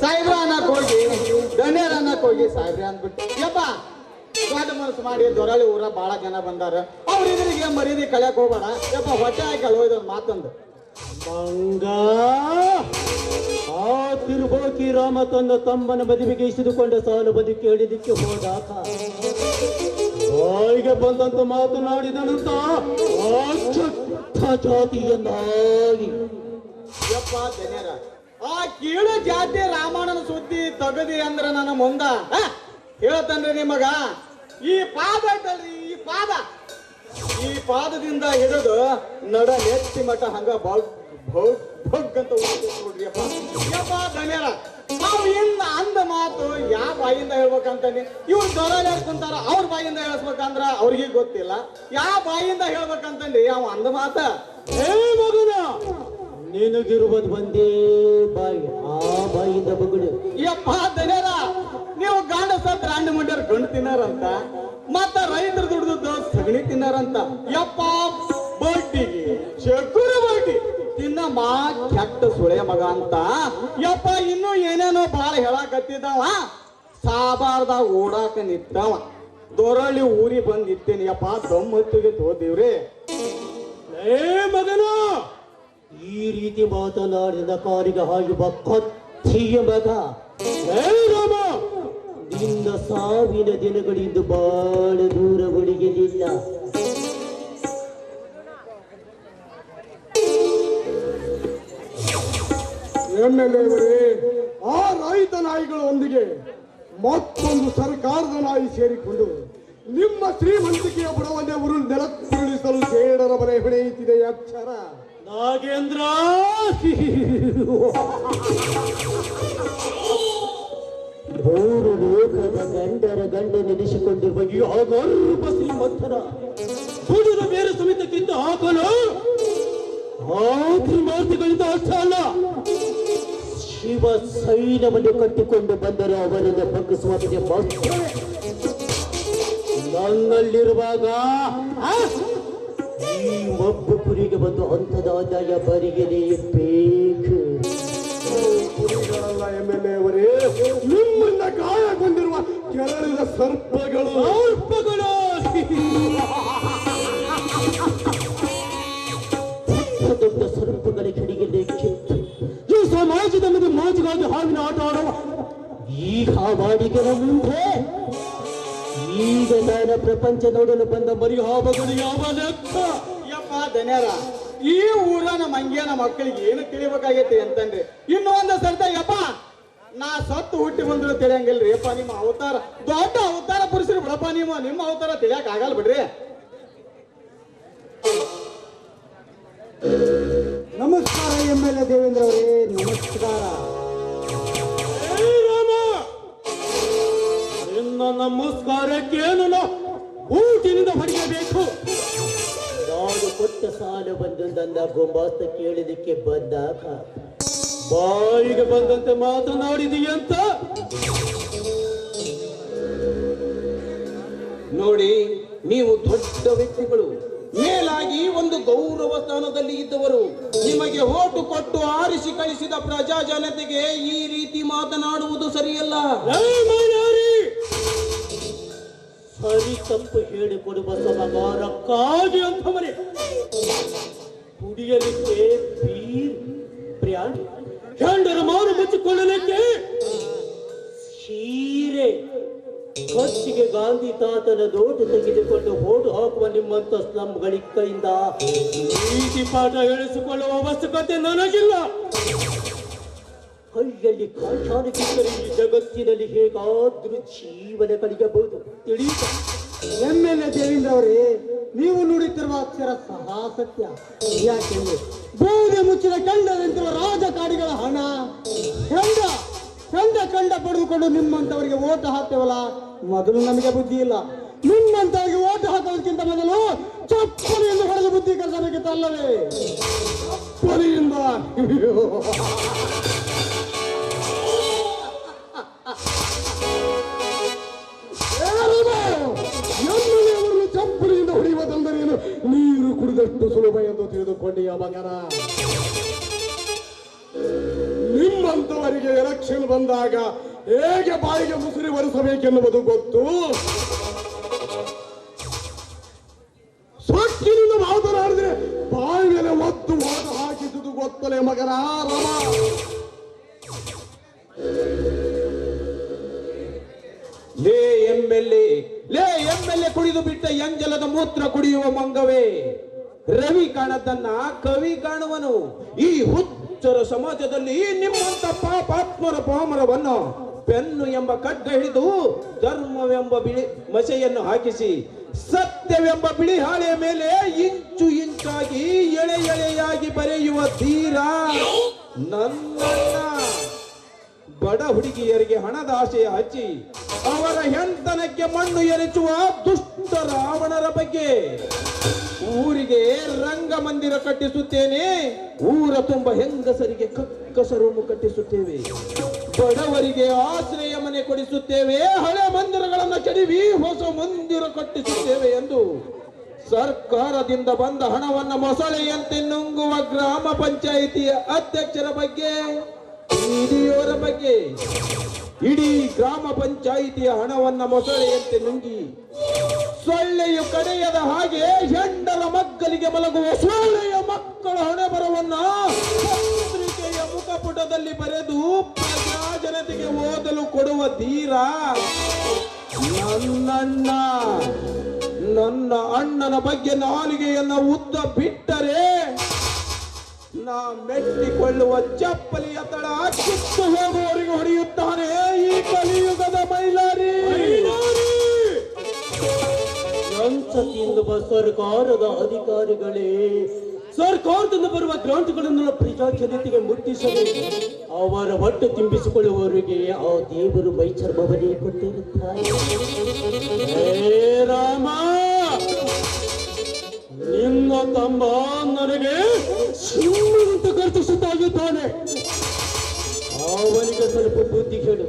ಸಾಹೇಬ್ರ ಅನ್ನಕ್ ಹೋಗಿ ದೊಣ್ಣೇರ ಅನ್ನಕ್ ಹೋಗಿ ಸಾಹೇಬ್ರ ಅಂದ್ಬಿಟ್ಟೆ. ಯಪ್ಪ ದೊಡ್ಡ ಮನಸ್ಸು ಮಾಡಿ ದೊರಳಿ ಊರ ಬಹಳ ಜನ ಬಂದಾರ ಅವ್ರ ಎದುರಿಗೆ ಮರ್ಯಾದೆ ಕಳ್ಯಾಕ್ ಹೋಗ್ಬೇಡ ಯಪ್ಪ ಹೊಟ್ಟೆ ಹಾಕಿ ಹೋಯ್ದೊಂದು ಮಾತಂದು ಮಂಗ ಆ ತಿರುಬೋಕಿ ರಾಮ ತನ್ನ ತಮ್ಮನ ಮದುವೆಗೆ ಇಸಿದುಕೊಂಡ ಸಾಲು ಬದಿ ಕೇಳಿದಕ್ಕೆ ಹೋದಾಗ ಬಾಯಿಗೆ ಬಂದಂತ ಮಾತನಾಡಿದನಂತ ಜಾತಿಯನ್ನಾಗಿ ಯಪ್ಪ ಜನರ ಆ ಕೀಳು ಜಾತಿ ರಾಮಾಯಣನ ಸುದ್ದಿ ತಗದಿ ಅಂದ್ರ ನನ್ನ ಮುಂದ ಹೇಳ್ತನ್ರಿ ನಿಮಗ ಈ ಪಾದ ಐತಲ್ರಿ ಈ ಪಾದದಿಂದ ಹಿಡಿದು ನಡ ನೆತ್ತಿ ಮಠ ಹಂಗ ಬಗ್ ಅಂತ ನೋಡ್ರಿ ಯಪ್ಪ ಧನ್ಯರ ನಾವು ಇನ್ನ ಅಂದ ಮಾತು ಯಾವ ಬಾಯಿಂದ ಹೇಳ್ಬೇಕಂತಾನೆ ಇವ್ರು ದೊರಲಿ ಕುಂತಾರ ಅವ್ರ ಬಾಯಿಂದ ಹೇಳಿಸ್ಬೇಕಂದ್ರ ಅವ್ರಿಗೆ ಗೊತ್ತಿಲ್ಲ ಯಾವ ಬಾಯಿಂದ ಹೇಳ್ಬೇಕಂತಂದ್ರಿ ಅವ ಅಂದ ಮಾತ ಏ ಮಗನ ನಿನಗಿರುವುದು ಒಂದೇ ಬಾಯಿ ಆ ಬಾಯಿಂದ ಬಗುಳು ಯಪ್ಪ ಧನ್ಯರ ನೀವು ಗಾಂಡ ಸತ್ರ ಅಂಡ ಮುಂಡ್ಯಾರ ಗಂಡು ತಿನ್ನಾರಂತ ಮತ್ತ ರೈತರು ದುಡ್ದದ್ದು ಸಗಣಿ ತಿನ್ನಾರಂತ ಯಪ್ಪ ಬಡ್ಡಿಗೆ ಚಕ್ಕುರ ಬಡ್ಡಿ ತಿನ್ನ ಮಾ ಕೆಟ್ಟ ಸುಳೆ ಮಗ ಅಂತ ಯಪ್ಪ ಇನ್ನು ಏನೇನೋ ಬಾಳ ಹೇಳಕತ್ತಿದ್ದವ ಸಾಬಾರ್ದಾಗ ಓಡಾಕ ನಿತ್ತವ ದೊರಳಿ ಊರಿ ಬಂದ್ ನಿತ್ತೇನಿ ಯಪ್ಪ ದಮ್ಮತ್ತಿಗೆ ತೋದಿವ್ರಿ ಏ ಮಗನ ಈ ರೀತಿ ಮಾತನಾಡಿದ ಕಾರಿಗೆ ಹಾಗೆ ಕತ್ತಿಯ ಮಗ ಏ ರಾಮ ನಿನ್ನ ಸಾವಿನ ದಿನಗಳಿಂದ ಬಹಳ ದೂರ ಉಳಿಯಲಿಲ್ಲ ಎಮ್ಮೆಲ್ಲೆಯವರೇ ಆ ರೈತ ನಾಯಿಗಳೊಂದಿಗೆ ಮತ್ತೊಂದು ಸರ್ಕಾರದ ನಾಯಿ ಸೇರಿಕೊಂಡು ನಿಮ್ಮ ಶ್ರೀಮಂತಿಕೆಯ ಬುಡವನ್ನೇ ನೆಲಕ್ಕುರುಳಿಸಲು ಸೇಡರ ಬರೆ ಹೊಡೆಯುತ್ತಿದೆ ಅಕ್ಷರ ನಾಗೇಂದ್ರ ಮೂರು ಲೋಕದ ಗಂಡರ ಗಂಡ ನೆನೆಸಿಕೊಂಡಿರುವ ಈ ಅಗರ್ಭ ಶ್ರೀಮಂತರ ಹುಡುಗ ಬೇರೆ ಸಮೇತಕ್ಕಿಂತ ಹಾಕಲು ಮಾತುಗಳಿಂದ ಅರ್ಥ ಅಲ್ಲ ಶಿವ ಸೈನ್ಯವನ್ನು ಕಟ್ಟಿಕೊಂಡು ಬಂದರೆ ಅವರನ್ನು ಬಗ್ಗಿಸುವಂತೆ ನನ್ನಲ್ಲಿರುವಾಗ ಈ ಒಬ್ಬ ಕುರಿಗೆ ಬಂದು ಹಂತದ ಆದಾಯ ಬರಿಗಲೇಬೇಕು ಕುರಿಗಳಲ್ಲ ಎಮ್ಮೆಲ್ಲೆಯವರೇ ನಿಮ್ಮನ್ನ ಗಾಯಗೊಂಡಿರುವ ಕೆರಳಿದ ಸರ್ಪಗಳು ದೊಡ್ಡ ಸರ್ಪಗಳ ಕಡೆಗೆ ಕಿತ್ತು ಈ ಸಮಾಜದ ಮುಂದೆ ಮೋಜಿಗಾಗಿ ಹಾವಿನ ಆಟ ಆಡುವ ಈ ಹಾವಾಡಿಗರ ಮುಂದೆ ಈಗ ನಾನ ಪ್ರಪಂಚ ನೋಡಲು ಬಂದ ಮರಿ ಹಾವುಗಳು ಯಾವ ಲೆಕ್ಕ ಯಪ್ಪ ಧನ್ಯರ ಈ ಊರನ ಮಂಗ್ಯನ ಮಕ್ಕಳಿಗೆ ಏನು ತಿಳಿಬೇಕಾಗೈತಿ ಅಂತಂದ್ರೆ ಇನ್ನು ಒಂದು ಸರ್ತ ಯಪ್ಪ ನಾ ಸತ್ತು ಹುಟ್ಟಿ ಬಂದ್ರು ತಿಳಿಯಂಗಿಲ್ರಿ ಯಪ್ಪ ನಿಮ್ಮ ಅವತಾರ ದೊಡ್ಡ ಅವತಾರ ಪುರುಷರು ಬಿಡಪ್ಪ ನಿಮ್ಮ ಅವತಾರ ತಿಳಿಯಕ್ ಆಗಲ್ಲ ಬಿಡ್ರಿ ನಮಸ್ಕಾರ ಎಮ್ಮೆಲ್ಲೆ ದೇವೇಂದ್ರ ಅವರೇ ನಮಸ್ಕಾರ ನಿನ್ನ ನಮಸ್ಕಾರಕ್ಕೇನು ಊಟಿನಿಂದ ಹೊಡೆಯಬೇಕು ನಾನು ಕೊಟ್ಟ ಸಾಲ ಬಂದೊಂದನ್ನ ಗೊಂಬಾಸ್ತ ಕೇಳಿದಕ್ಕೆ ಬಂದಾಗ ಬಾಯಿಗೆ ಬಂದಂತೆ ಮಾತನಾಡಿದೀಯಂತ ನೋಡಿ ನೀವು ದೊಡ್ಡ ವ್ಯಕ್ತಿಗಳು ಮೇಲಾಗಿ ಒಂದು ಗೌರವ ಸ್ಥಾನದಲ್ಲಿ ಇದ್ದವರು ನಿಮಗೆ ಓಟು ಕೊಟ್ಟು ಆರಿಸಿ ಕಳಿಸಿದ ಪ್ರಜಾ ಜನತೆಗೆ ಈ ರೀತಿ ಮಾತನಾಡುವುದು ಸರಿಯಲ್ಲ ಸರಿ ತಪ್ಪು ಹೇಳಿಕೊಡುವ ಸಮಗಾರಕ್ಕಾಗಿ ಅಂತ ಮನೆ ಕುಡಿಯಲಿಕ್ಕೆ ಬೀರ್ ಪ್ರಿಯಾಣಿ ಗಂಡರ ಮಾರು ಮುಚ್ಚಿಕೊಳ್ಳಲಿಕ್ಕೆ ಸೀರೆ ಖರ್ಚಿಗೆ ಗಾಂಧಿ ತಾತನ ನೋಟು ತೆಗೆದುಕೊಂಡು ಓಟು ಹಾಕುವ ನಿಮ್ಮಂತ ಸ್ಲಂಗಳ ಕೈಯಿಂದ ನೀತಿ ಪಾಠ ಹೇಳಿಸಿಕೊಳ್ಳುವ ಅವಶ್ಯಕತೆ ನನಗಿಲ್ಲ ಕೈಯಲ್ಲಿ ಕಾಚಾರಕ್ಕಿದ್ದರೆ ಈ ಜಗತ್ತಿನಲ್ಲಿ ಹೇಗಾದ್ರೂ ಜೀವನ ಕಳೆಯಬಹುದು ತಿಳಿಯುತ್ತ ಎಮ್ಮೆಲ್ಲೆ ದೇವೇಂದ್ರ ಅವರೇ ನೀವು ನುಡಿತಿರುವ ಅಕ್ಷರ ಸಹ ಸತ್ಯ ಯಾಕೆಂದ್ರೆ ಬೋಧೆ ಮುಚ್ಚಿದ ಕಂಡದಂತಿರುವ ರಾಜಕಾರಿಗಳ ಹಣ ಕಂಡ ಪಡೆದುಕೊಂಡು ನಿಮ್ಮಂತವರಿಗೆ ಓಟ ಹಾಕ್ತೇವಲ್ಲ ಮೊದಲು ನಮಗೆ ಬುದ್ಧಿ ಇಲ್ಲ ನಿಮ್ಮಂತವರಿಗೆ ಓಟ ಹಾಕೋದಕ್ಕಿಂತ ಮೊದಲು ಚಪ್ಪಲಿಯಿಂದ ಹೊಡೆದು ಬುದ್ಧಿ ಕಲಿಸಬೇಕಿತ್ತು ಅಲ್ಲವೇ ಚಪ್ಪಲಿಯಿಂದ ಎಮ್ಮೆಲ್ಲೆಯವರನ್ನು ಚಪ್ಪಲಿಯಿಂದ ಹೊಡೆಯುವುದೆಂದರೇನು ನೀರು ಕುಡಿದಷ್ಟು ಸುಲಭ ಎಂದು ತಿಳಿದುಕೊಂಡೆಯ ಮಗನ ನಿಮ್ಮಂತವರಿಗೆ ಎಲೆಕ್ಷನ್ ಬಂದಾಗ ಹೇಗೆ ಬಾಯಿಗೆ ಮುಸುರಿ ಬರೆಸಬೇಕೆನ್ನುವುದು ಗೊತ್ತು ಬಾಯಿ ಮೇಲೆ ಒತ್ತು ವಾದ ಹಾಕಿದುದು ಗೊತ್ತಲೇ ಮಗನ ರಮ. ಲೇ ಎಮ್ಮೆಲ್ಲೆ ಕುಡಿದು ಬಿಟ್ಟ ಎಂಜಲದ ಮೂತ್ರ ಕುಡಿಯುವ ಮಂಗವೇ, ರವಿ ಕಾಣದನ್ನ ಕವಿ ಕಾಣುವನು. ಈ ಹುಚ್ಚರ ಸಮಾಜದಲ್ಲಿ ನಿಮ್ಮಂತ ಪಾಪಾತ್ಮರ ಪಾಮರವನ್ನು ಪೆನ್ನು ಎಂಬ ಖಡ್ಗ ಹಿಡಿದು ಧರ್ಮವೆಂಬ ಬಿಳಿ ಮಸೆಯನ್ನು ಹಾಕಿಸಿ ಸತ್ಯವೆಂಬ ಬಿಳಿ ಹಾಳೆಯ ಮೇಲೆ ಇಂಚು ಇಂಚಾಗಿ ಎಳೆಯಾಗಿ ಬರೆಯುವ ಧೀರ ನನ್ನಣ್ಣ. ಬಡ ಹುಡುಗಿಯರಿಗೆ ಹಣದ ಆಶಯ ಹಚ್ಚಿ ಅವರ ಹೆಂಡತನಕ್ಕೆ ಮಣ್ಣು ಎರಚುವ ದುಷ್ಟ ರಾವಣರ ಬಗ್ಗೆ. ಊರಿಗೆ ರಂಗಮಂದಿರ ಕಟ್ಟಿಸುತ್ತೇನೆ, ಊರ ತುಂಬ ಹೆಂಗಸರಿಗೆ ಕಕ್ಕಸರನ್ನು ಕಟ್ಟಿಸುತ್ತೇವೆ, ಬಡವರಿಗೆ ಆಶ್ರಯ ಮನೆ ಕೊಡಿಸುತ್ತೇವೆ, ಹಳೆ ಮಂದಿರಗಳನ್ನು ಕೆಡವಿ ಹೊಸ ಮಂದಿರ ಕಟ್ಟಿಸುತ್ತೇವೆ ಎಂದು ಸರ್ಕಾರದಿಂದ ಬಂದ ಹಣವನ್ನು ಮೊಸಳೆಯಂತೆ ನುಂಗುವ ಗ್ರಾಮ ಪಂಚಾಯಿತಿಯ ಅಧ್ಯಕ್ಷರ ಬಗ್ಗೆ, ಹಿರಿಯವರ ಬಗ್ಗೆ, ಇಡೀ ಗ್ರಾಮ ಪಂಚಾಯಿತಿಯ ಹಣವನ್ನ ಮೊಸಳೆಯಂತೆ ನುಂಗಿ ಸೊಳ್ಳೆಯು ಕಡೆಯದ ಹಾಗೆ ಹೆಂಡರ ಮಕ್ಕಳಿಗೆ ಮಲಗುವ ಸೊಳ್ಳೆಯ ಮಕ್ಕಳ ಹಣೆಬರವನ್ನ ಪತ್ರಿಕೆಯ ಮುಖಪುಟದಲ್ಲಿ ಬರೆದು ಪ್ರಜಾ ಜನತೆಗೆ ಓದಲು ಕೊಡುವ ಧೀರ ನನ್ನಣ್ಣ. ನನ್ನ ಅಣ್ಣನ ಬಗ್ಗೆ ನಾಲಿಗೆಯನ್ನ ಉದ್ದ ಬಿಟ್ಟರೆ ನಾ ಮೆಟ್ಟಿಕೊಳ್ಳುವ ಚಪ್ಪಲಿಯ ತಳ ಕಿತ್ತು ಹೋಗುವವರಿಗೆ ಹೊಡೆಯುತ್ತಾನೆ ಈ ಕಲಿಯುಗದ ಮೈಲಾರಿ. ಸಂಸತ್ತಿಯಿಂದ ಸರ್ಕಾರದ ಅಧಿಕಾರಿಗಳೇ, ಸರ್ಕಾರದಿಂದ ಬರುವ ಗ್ರಾಂಟ್ಗಳನ್ನು ಪ್ರಜಾ ಜನತೆಗೆ ಮುಟ್ಟಿಸಬೇಕು. ಅವರ ಹೊಟ್ಟೆ ತುಂಬಿಸಿಕೊಳ್ಳುವವರಿಗೆ ಆ ದೇವರು ಮೈಚರ್ಮವನ್ನೇ ಕೊಟ್ಟಿರುತ್ತಾರೆ. ಹೇ ರಾಮ, ನಿನ್ನ ತಮ್ಮ ನನಗೆ ಸುಮ್ಮನೆ ಗರ್ತಿಸುತ್ತಾಗಿದ್ದಾನೆ. ಅವನಿಗೆ ಸ್ವಲ್ಪ ಬುದ್ಧಿ ಹೇಳು,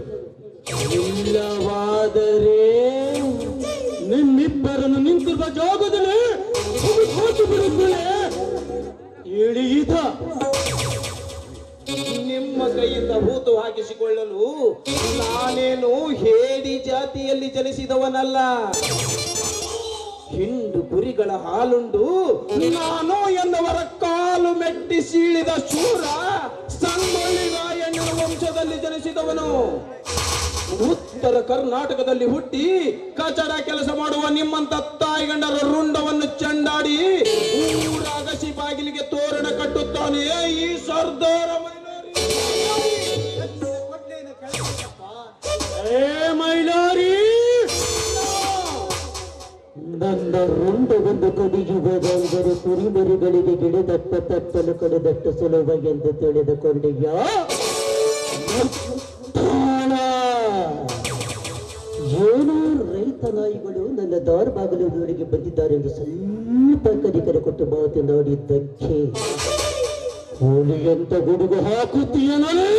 ಇಲ್ಲವಾದರೆ ನಿಮ್ಮಿಬ್ಬರನ್ನು ನಿಂತಿರುವ ಜಾಗದಲ್ಲಿ ಹಾಕಿ ಬಿಡುತ್ತೇನೆ. ಇಳಿಯಿತ ನಿಮ್ಮ ಕೈಯಿಂದ ಹೂತು ಹಾಕಿಸಿಕೊಳ್ಳಲು ನಾನೇನು ಹೇಡಿ ಜಾತಿಯಲ್ಲಿ ಜನಿಸಿದವನಲ್ಲ. ಹಿಂಡು ಕುರಿಗಳ ಹಾಲುಂಡು ನಾನು ಎನ್ನುವರ ಕಾಲು ಮೆಟ್ಟಿ ಸೀಳಿದ ಶೂರ ಸಂಗೊಳ್ಳಿ ರಾಯಣ್ಣನ ವಂಶದಲ್ಲಿ ಜನಿಸಿದವನು. ಉತ್ತರ ಕರ್ನಾಟಕದಲ್ಲಿ ಹುಟ್ಟಿ ಕಚಡ ಕೆಲಸ ಮಾಡುವ ನಿಮ್ಮಂತ ತಾಯಿಗಂಡರ ರುಂಡವನ್ನು ಚಂಡಾಡಿ ಊರ ಅಗಸಿ ಬಾಗಿಲಿಗೆ ತೋರಣ ಕಟ್ಟುತ್ತಾನೆ ಈ ಸರ್ದಾರ ಮೈಲಾರಿ. ನನ್ನ ರುಂಡವನ್ನು ಕಡಿಯುವುದಾದರೆ ಕುರಿಮರಿಗಳಿಗೆ ಗಿಡದಟ್ಟ ತಟ್ಟಲು ಕಡಿದಟ್ಟು ಸುಲಭ ಎಂದು ತಿಳಿದುಕೊಂಡಿಯ ಏನೋ ರೈತ ನಾಯಿಗಳು ನನ್ನ ದಾರ್ಬಾಗಲೂರಿಗೆ ಬಂದಿದ್ದಾರೆ ಎಂದು ಸ್ವಲ್ಪ ಕನಿಕರ ಕೊಟ್ಟು ಮಾತನಾಡಿದ್ದಕ್ಕೆ ಹೋಳಿಯಂತ ಗುಡುಗು ಹಾಕುತ್ತೀಯನೇ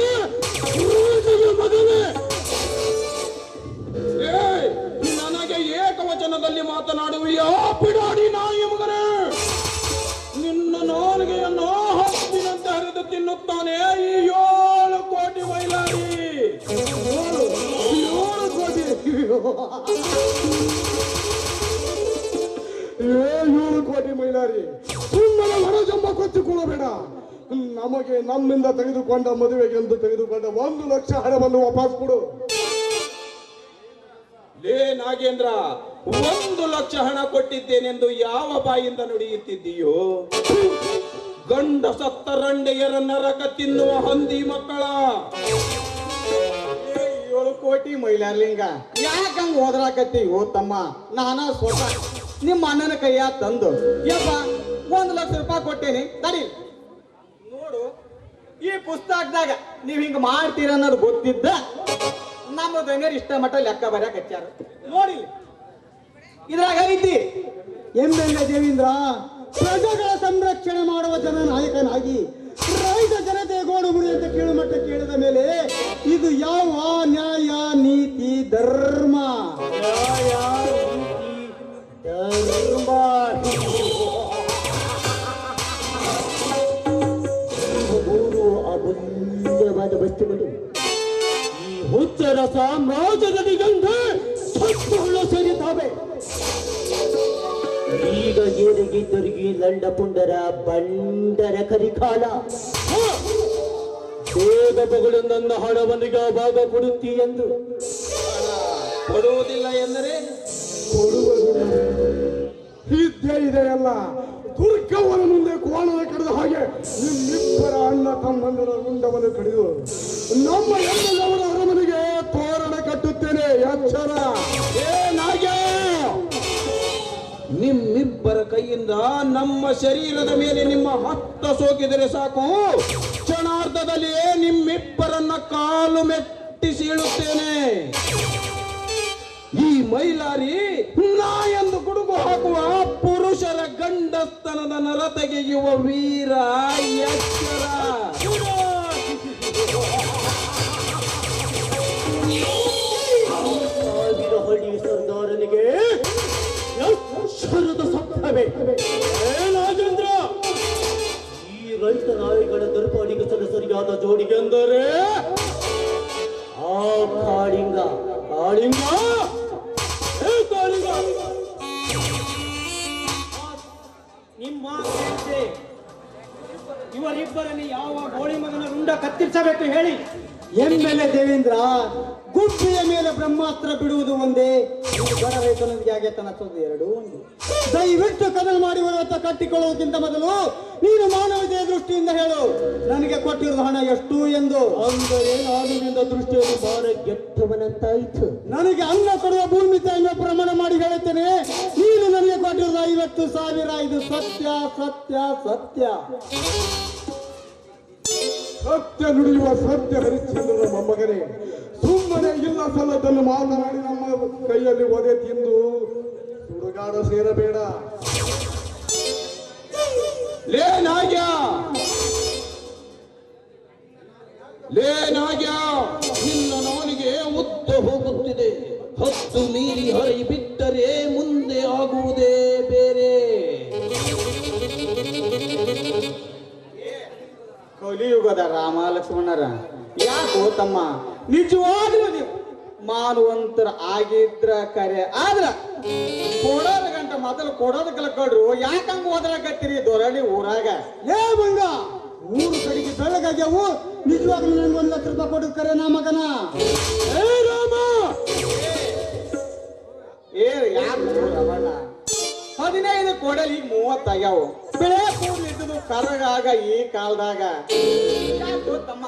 ಮಗನೇ. ನನಗೆ ಏಕವಚನದಲ್ಲಿ ಮಾತನಾಡುವಿಯೋ ಬಿಡಾಡಿ ನಾಯಿ ಮಗನೇ. ನಿನ್ನ ನಾಲಿಗೆಯನ್ನು ಹತ್ತಿನಂತೆ ಹರಿದು ತಿನ್ನುತ್ತಾನೆ ಈ 7 ಕೋಟಿ ಮೈಲಾರಿ. 7 ಕೋಟಿ 7 ಕೋಟಿ ಮೈಲಾರಿ, ಸುಮ್ಮನೆ ಹೊರಜಂಬ ಕೊಚ್ಚಿಕೊಳ್ಳಬೇಡ. ನಮಗೆ ನಮ್ಮಿಂದ ತೆಗೆದುಕೊಂಡ ಮದುವೆಗೆಂದು ತೆಗೆದುಕೊಂಡ 1 ಲಕ್ಷ ಹಣವನ್ನು ವಾಪಸ್ ಕೊಡು. ಲೇ ನಾಗೇಂದ್ರ, 1 ಲಕ್ಷ ಹಣ ಕೊಟ್ಟಿದ್ದೇನೆಂದು ಯಾವ ಬಾಯಿಂದ ನುಡಿಯುತ್ತಿದ್ದೀಯೋ? ಗಂಡ ಸತ್ತ ರಂಡೆಯರ ನರಕ ತಿನ್ನುವ ಹಂದಿ ಮಕ್ಕಳ. 7 ಕೋಟಿ ಮೈಲಾರ್ಲಿಂಗ ಯಾಕಂಗ ಹೋದ್ರಾಕತ್ತೀವೋ ತಮ್ಮ? ನಾನ ಸ್ವತಃ ನಿಮ್ಮ ಅಣ್ಣನ ಕೈಯ ತಂದು ಯಪ್ಪ 1 ಲಕ್ಷ ರೂಪಾಯಿ ಕೊಟ್ಟೇನಿ ತಡಿ. ನೋಡು, ಈ ಪುಸ್ತಕದಾಗ ನೀವ್ ಹಿಂಗ ಮಾಡ್ತೀರ ಅನ್ನೋದು ಗೊತ್ತಿದ್ದ ನಮ್ಮ ದಂಗರ್ ಇಷ್ಟ ಮಟ್ಟ ಲೆಕ್ಕ ಬರ್ಯಾಕ ಹಚ್ಚಾರ. ನೋಡಿ ಇದ್ರಾಗ ಐತಿ, ಎಂಎಲ್ಎ ದೇವೇಂದ್ರ ಪ್ರಜೆಗಳ ಸಂರಕ್ಷಣೆ ಮಾಡುವ ಜನನಾಯಕನಾಗಿ ರೈತ ಜನತೆ ಗೋಡು ಮುಡಿ ಅಂತ ಕೇಳು ಮಟ್ಟ ಕೇಳಿದ ಮೇಲೆ ಇದು ಯಾವ ನ್ಯಾಯ ನೀತಿ ಧರ್ಮ? ನ್ಯಾಯ ನೀತಿ ಧರ್ಮ. ಮೂರು ಅಮೂಲ್ಯವಾದ ವಸ್ತುಗಳು ಈ ಹುಚ್ಚರ ಸಾಮ್ರಾಜ್ಯದಲ್ಲಿ ಗಂಡು ಸತ್ತುಗಳು ಸೇರಿದ್ದಾವೆ. ಈಗ ಏರಿಗಿದ್ದರಿಗೆ ಲಂಡ ಪುಂಡರ ಬಂಡರ ಕರಿಕಾಲ. ಬೇಗ ಬಗಳು ನನ್ನ ಹಣವನಿಗ ಭಾಗ ಕೊಡುತ್ತಿ ಎಂದು. ಕೊಡುವುದಿಲ್ಲ ಎಂದರೆ ವಿದ್ಯೆ ಇದೆಯಲ್ಲ, ದುರ್ಗವನ ಮುಂದೆ ಕೋಣದ ಕಡಿದ ಹಾಗೆ ನಿಮ್ಮಿಬ್ಬರ ಅಣ್ಣ ತಮ್ಮಂದಿರ ರುಂಡವನ್ನು ಕಡಿದು ನಮ್ಮ ಎಲ್ಲವರ ಅರಮನೆಗೆ ತೋರಣ ಕಟ್ಟುತ್ತೇನೆ. ಎಚ್ಚರ. ಏನಾಗ್ಯ ನಿಮ್ಮಿಬ್ಬರ ಕೈಯಿಂದ ನಮ್ಮ ಶರೀರದ ಮೇಲೆ ನಿಮ್ಮ ಹತ್ತ ಸೋಕಿದರೆ ಸಾಕು, ಕ್ಷಣಾರ್ಧದಲ್ಲಿಯೇ ನಿಮ್ಮಿಬ್ಬರನ್ನ ಕಾಲು ಮೆಟ್ಟಿಸಿ ಇಳುತ್ತೇನೆ. ಈ ಮೈಲಾರಿ ನಾ ಎಂದು ಗುಡುಗು ಹಾಕುವ ಪುರುಷರ ಗಂಡಸ್ತನದ ನರ ತೆಗೆಯುವ ವೀರ. ಎಚ್ಚರ. ಸಾವಿರ ಹಳ್ಳಿ ಸರ್ದಾರನಿಗೆ ಅಕ್ಷರದ ಸತ್ಯವೇ. ರಾಜೇಂದ್ರ, ಈ ರೈತ ನಾಯಿಗಳ ದರ್ಪಾಣಿಗೆ ಸರಿಯಾದ ಜೋಡಿಗೆ ಅಂದರೆ ಆ ಕಾಳಿಂಗ. ಕಾಳಿಂಗ ಕಾಳಿಂಗ ನಿಮ್ಮ ಇವರಿಬ್ಬರಲ್ಲಿ ಯಾವ ಗೋಳಿ ಮಗನ ರುಂಡ ಕತ್ತರಿಸಬೇಕು ಹೇಳಿ. ಎಮ್ಮೆಲೆ ದೇವೇಂದ್ರ, ಗುಬ್ಬಿಯ ಮೇಲೆ ಬ್ರಹ್ಮಾಸ್ತ್ರ ಬಿಡುವುದು ಒಂದೇ, ಬಡ ರೈತನಿಗೆ ಆಗೈತೆ ಅನ್ನಿಸೋದು ಎರಡು ಒಂದು. ದಯವಿಟ್ಟು ಕದನ ಮಾಡಿ ಬರುವಂತ ಕಟ್ಟಿಕೊಳ್ಳುವುದಕ್ಕಿಂತ ಮೊದಲು ನೀನು ಮಾನವತೆಯ ದೃಷ್ಟಿಯಿಂದ ಹೇಳು, ನನಗೆ ಕೊಟ್ಟಿರುವ ಹಣ ಎಷ್ಟು ಎಂದು. ಅಂದರೆ ನಾನು ನಿನ್ನ ದೃಷ್ಟಿಯಲ್ಲಿ ಬಾರ ಗೆಟ್ಟವನಂತಾಯಿತು. ನನಗೆ ಅನ್ನ ಕೊಡುವ ಭೂಮಿ ತಾಯಿಯ ಪ್ರಮಾಣ ಮಾಡಿ ಹೇಳುತ್ತೇನೆ, ನೀನು ನನಗೆ ಕೊಟ್ಟಿರುವ 50,000 ಇದು ಸತ್ಯ ಸತ್ಯ ಸತ್ಯ. ಸತ್ಯ ನುಡಿಯುವ ಸತ್ಯ ಹರಿಶ್ಚಂದ್ರನ ಮೊಮ್ಮಗನೇ, ಸುಮ್ಮನೆ ಇಲ್ಲ ಸಲ್ಲದನ್ನು ಮಾತನಾಡಿ ನಮ್ಮ ಕೈಯಲ್ಲಿ ಒದೆ ತಿಂದು ಸುಡುಗಾಡ ಸೇರಬೇಡ. ಲೇನಾಗ್ಯ ನಿನ್ನ ನಾಲಿಗೆ ಉದ್ದ ಹೋಗುತ್ತಿದೆ. ಹತ್ತು ಮೀರಿ ಹರಿ ಬಿಟ್ಟರೆ ಮುಂದೆ ಆಗುವುದೇ ಬೇರೆ. ಕಲಿಯುಗದ ರಾಮ ಲಕ್ಷ್ಮಣರ ಯಾಕೋ ತಮ್ಮ, ನಿಜವಾಗ್ಲೂ ನೀವು ಮಾನವಂತರ ಆಗಿದ್ರ ಕರೆ ಆದ್ರ ಕೊಡೋದ ಗಂಟ ಮೊದಲು ಕೊಡೋದ ಕಲ್ಕೊಡ್ರು. ಯಾಕಂಗ ಓದಲಾಕತ್ತೀರಿ ದೊರಳಿ ಊರಾಗ? ಏ ಬಂಗ, ಊರು ಕಡೆಗೆ ಬೆಳಗಾಗ್ಯಾವು, ನಿಜವಾಗ್ಲೂ ನನಗೆ 1 ಲಕ್ಷ ರೂಪಾಯಿ ಕೊಡೋದು ಕರೆ ನಾ ಮಗನ. ಏ ರಾಮ, ಏ ಯಾರು ರಮಣ್ಣ, 15 ಕೊಡಲಿ 30 ಆಗ್ಯಾವು. ಬೆಳೆ ಕೂಡ್ಲಿದ್ದು ಕರಗಾಗ ಈ ಕಾಲದಾಗ. ಯಾಕೋ ತಮ್ಮ,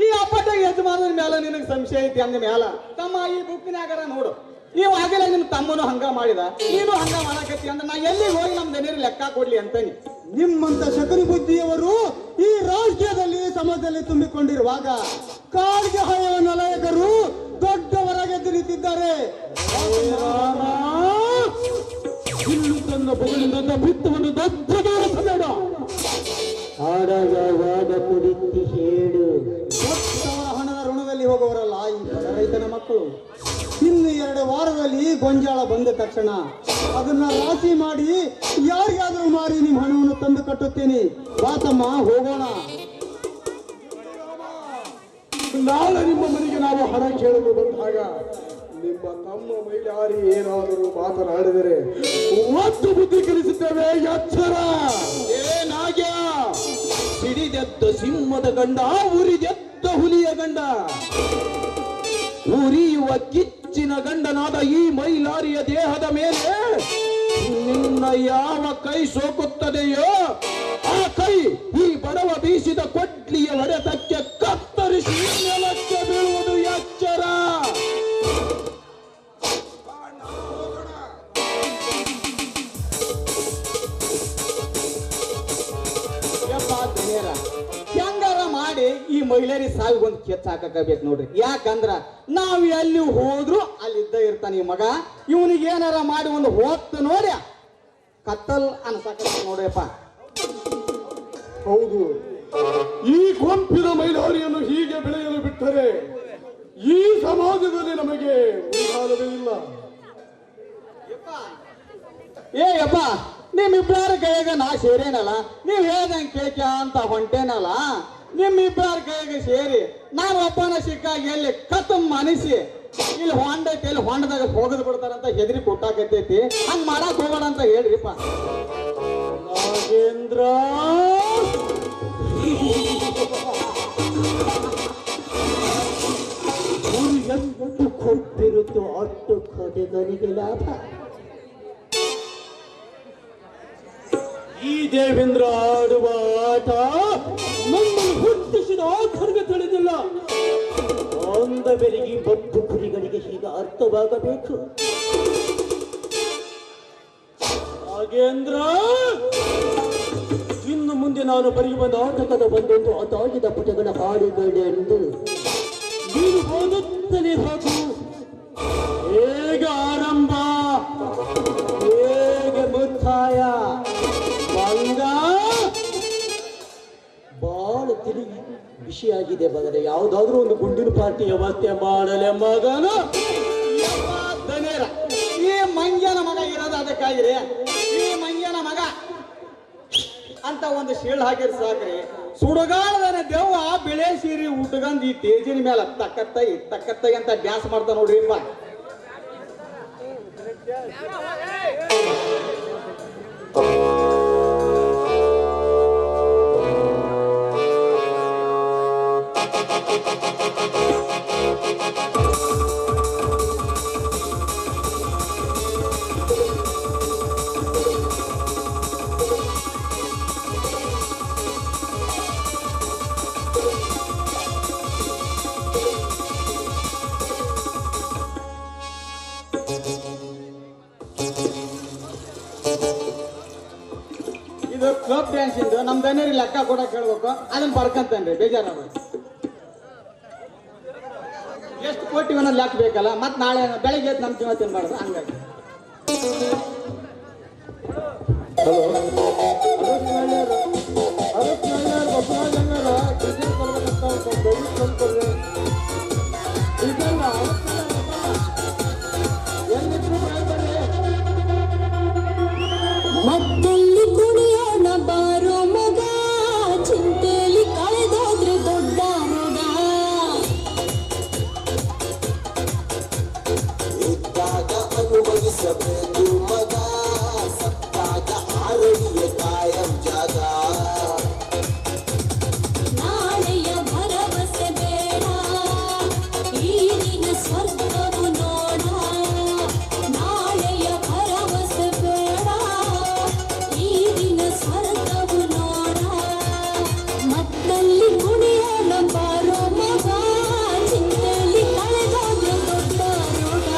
ಈ ಅಪ್ಪಟ ಯಜಮಾನದ ಮೇಲೆ ನಿನಗೆ ಸಂಶಯ ಐತಿ ಅಂದ ಮ್ಯಾಲ ತಮ್ಮ ಈ ಬುಕ್ಕಿನಾಗರ ನೋಡು, ನೀವು ಆಗಲೇ ನಿಮ್ ತಮ್ಮನು ಹಂಗ ಮಾಡಿದ, ನೀನು ಹಂಗ ಮಾಡಕತ್ತಿ ಅಂದ್ರೆ ನಾ ಎಲ್ಲಿ ಹೋಗಿ ನಮ್ ದನಿಯರು ಲೆಕ್ಕ ಕೊಡ್ಲಿ ಅಂತಾನೆ. ನಿಮ್ಮಂತ ಶಕುನಿ ಬುದ್ಧಿಯವರು ಈ ರಾಜ್ಯದಲ್ಲಿ ಸಮಾಜದಲ್ಲಿ ತುಂಬಿಕೊಂಡಿರುವಾಗ ಕಾಡಿಗೆ ಹಾಯುವ ನಾಯಕರು ದೊಡ್ಡವರಾಗೆದ್ದು ನಿಂತಿದ್ದಾರೆ. ಇನ್ನು ತನ್ನ ಬಗಳಿಂದ ಬಿತ್ತವನ್ನು ದೊಡ್ಡದಾಡ ಆಡವಾಗ ಕುಡಿತಿ ಹೇಳು. ದೊಡ್ಡವರ ಹಣದ ಋಣದಲ್ಲಿ ಹೋಗುವವರಲ್ಲ ಈ ಬಡ ರೈತನ ಮಕ್ಕಳು. ಇನ್ನು 2 ವಾರದಲ್ಲಿ ಗೊಂಜಾಳ ಬಂದ ತಕ್ಷಣ ಅದನ್ನ ರಾಶಿ ಮಾಡಿ ಯಾರಿಗಾದ್ರೂ ಮಾರಿ ನಿಮ್ಮ ಹಣವನ್ನು ತಂದು ಕಟ್ಟುತ್ತೇನೆ. ಬಾತಮ್ಮ ಹೋಗೋಣ. ನಾಳೆ ನಿಮ್ಮ ಮನೆಗೆ ನಾವು ಹಣ ಕೇಳಲು ಬಂದಾಗ ನಿಮ್ಮ ತಮ್ಮ ಮೈಲಾರಿ ಏನಾದರೂ ಮಾತನಾಡಿದರೆ ಒಟ್ಟು ಬುದ್ಧಿ ಕಲಿಸುತ್ತೇವೆ. ಎಚ್ಚರ. ಏನಾಗ್ಯ ಸಿಡಿದೆದ್ದ ಸಿಂಹದ ಗಂಡ, ಉರಿದೆದ್ದ ಹುಲಿಯ ಗಂಡ, ಉರಿಯುವ ಕಿಚ್ಚಿನ ಗಂಡನಾದ ಈ ಮೈಲಾರಿಯ ದೇಹದ ಮೇಲೆ ನಿನ್ನ ಯಾವ ಕೈ ಸೋಕುತ್ತದೆಯೋ ಆ ಕೈ ಈ ಬಡವ ಬೀಸಿದ ಕೊಡ್ಲಿಯ ಹೊಡೆತಕ್ಕೆ ಕತ್ತರಿಸಿ ನೆಲಕ್ಕೆ ಬೀಳುವುದು. ಎಚ್ಚರ. ಹೆಂಗಾರ ಮಾಡಿ ಈ ಮಹಿಳೆಯರಿ ಸಾವಿಗೊಂದು ಕೆಚ್ಚ ಹಾಕಬೇಕು ನೋಡ್ರಿ. ಯಾಕಂದ್ರ ನಾವ್ ಎಲ್ಲಿ ಹೋದ್ರು ಅಲ್ಲಿದ್ದ ಇರ್ತಾನ ಈ ಮಗ. ಇವನಿಗೆ ಏನಾರ ಮಾಡಿ ಒಂದು ಹೊತ್ತು ನೋಡಿ ಕತ್ತಲ್ ಅನ್ಸಕ ನೋಡ್ರಪ್ಪ. ಹೌದು, ಈ ಕೊಂಪಿನ ಮೈಲಾರಿಯನ್ನು ಹೀಗೆ ಬೆಳೆಯಲು ಬಿಟ್ಟರೆ ಈ ಸಮಾಜದಲ್ಲಿ ನಮಗೆ ಉಳಿಗಾಲವೇ ಇಲ್ಲ. ಏ ಯಪ್ಪ, ನಿಮ್ಮಿಬ್ಬರ ಕೈಯಾಗ ನಾ ಸೇರೇನಲ್ಲ, ನೀವ್ ಹೇಳ್ದಂಗೆ ಕೇಳ್ಕ ಅಂತ ಹೊಂಟೇನಲ್ಲ, ನಿಮ್ಮಿಬ್ಬರ ಕೈಯಾಗ ಸೇರಿ ನಾನು ಒಬ್ಬನ ಸಿಕ್ಕಾಗಿ ಎಲ್ಲಿ ಕತ್ತು ಮನಿಸಿ ಇಲ್ಲಿ ಹೊಂಡ ಐತಿ ಇಲ್ಲಿ ಹೊಂಡದಾಗ ಹೋಗದ್ ಬಿಡ್ತಾರಂತ ಹೆದರಿ ಕೊಟ್ಟಾಕೈತೈತಿ ಹಂಗ್ ಮಾಡಕ್ ಹೋಗೋಣ ಅಂತ ಹೇಳ್ರಿಪ್ಪ. ನಾಗೇಂದ್ರ ಎಷ್ಟು ಕೊಟ್ಟಿರುತ್ತೋ ಅಷ್ಟು ಕಡೆಗಳಿಗೆ ಲಾಭ. ಈ ದೇವೇಂದ್ರ ಆಡುವ ಆಟ ನಮ್ಮನ್ನು ಹುಟ್ಟಿಸಿದ ಆತನಿಗೆ ತಿಳಿದಿಲ್ಲ. ಅಂದ ಬೆಲೆಗೆ ಬತ್ತು ಕುರಿಗಳಿಗೆ ಹೀಗೆ ಅರ್ಥವಾಗಬೇಕು. ನಾಗೇಂದ್ರ, ಇನ್ನು ಮುಂದೆ ನಾನು ಬರೆಯುವ ನಾಟಕದ ಒಂದೊಂದು ಅದಾಗಿದ ಪುಟಗಳ ಹಾಡುಗಳೆಂದು ನೀನು ಓದುತ್ತಲೇ ಹೋಗು. ಹೇಗೆ ಆರಂಭ, ಹೇಗೆ ಮುಕ್ತಾಯ, ಮಂಗ ಬಾಳ ತಿಳಿ ಬಿಸಿಯಾಗಿದೆ ಮಗನ. ಯಾವುದಾದ್ರೂ ಒಂದು ಗುಂಡಿನ ಪಾರ್ಟಿ ವ್ಯವಸ್ಥೆ ಮಾಡಲೆ ಮಗನ. ಧನ್ಯರ ಈ ಮಂಗ್ಯನ ಮಗ ಇರೋದು ಅದಕ್ಕಾಗಿರಿ. ಈ ಮಂಗ್ಯನ ಮಗ ಅಂತ ಒಂದು ಶೀಳ್ ಹಾಕಿರ್ ಸಾಕ್ರಿ. ಸುಡುಗಾಳದನ ದೆವ್ವ ಬಿಳೆ ಸೀರಿ ಉಟ್ಕಂದ್ ಈ ತೇಜಿನ ಮೇಲೆ ತಕ್ಕತ್ತೈ ಅಂತ ಡ್ಯಾನ್ಸ್ ಮಾಡ್ತಾ ನೋಡ್ರಿಪ್ಪ. ಇದು ಕ್ಲಬ್ ಡ್ಯಾನ್ಸ್ ಇಂದು ನಮ್ ದನೇರಿ ಲೆಕ್ಕ ಕೊಡಕ್ ಹೇಳ್ಬೇಕು. ಅದನ್ನ ಬರ್ಕಂತೇನ್ರಿ, ಬೇಜಾರ ಎಷ್ಟು ಕೊಟ್ಟಿವಿ ಅನ್ನೋದು ಲೆಕ್ಕ ಬೇಕಲ್ಲ. ಮತ್ ನಾಳೆ ಬೆಳಿಗ್ಗೆ ಎದ್ದು ನಮ್ ಜೀವ ತಿನ್ಬಾರ್ದು ಹಂಗಾಗಿ. ಮತ್ತಲ್ಲಿ ಕುಣಿಯೋಣ ಬಾರೋ ಮಗ, ಚಿಂತೆಯಲ್ಲಿ ಕಳೆದೋದ್ರೆ ದೊಡ್ಡ ಮಗ. ಇದ್ದಾಗ ಅನುಭವಿಸಬೇಕು ಮಗ, ಸತ್ತಾಗ ಆರೋಗ್ಯ ಕಾಯಂ ಜಾಗ. ನಾಳೆಯ ಭರವಸೆ ಬೇಡ, ಈ ದಿನ ಸ್ವರ್ಗವು ನೋಡ. ನಾಳೆಯ ಭರವಸೆ ಬೇಡ, ಈ ದಿನ ಸ್ವರ್ಗವು ನೋಡ. ಮತ್ತಲ್ಲಿ ಕುಣಿಯೋಣ ಬಾರೋ ಮಗ, ಚಿಂತೆಯಲ್ಲಿ ಕಳೆದೋದ್ರೆ ದೊಡ್ಡ ರೋಗ.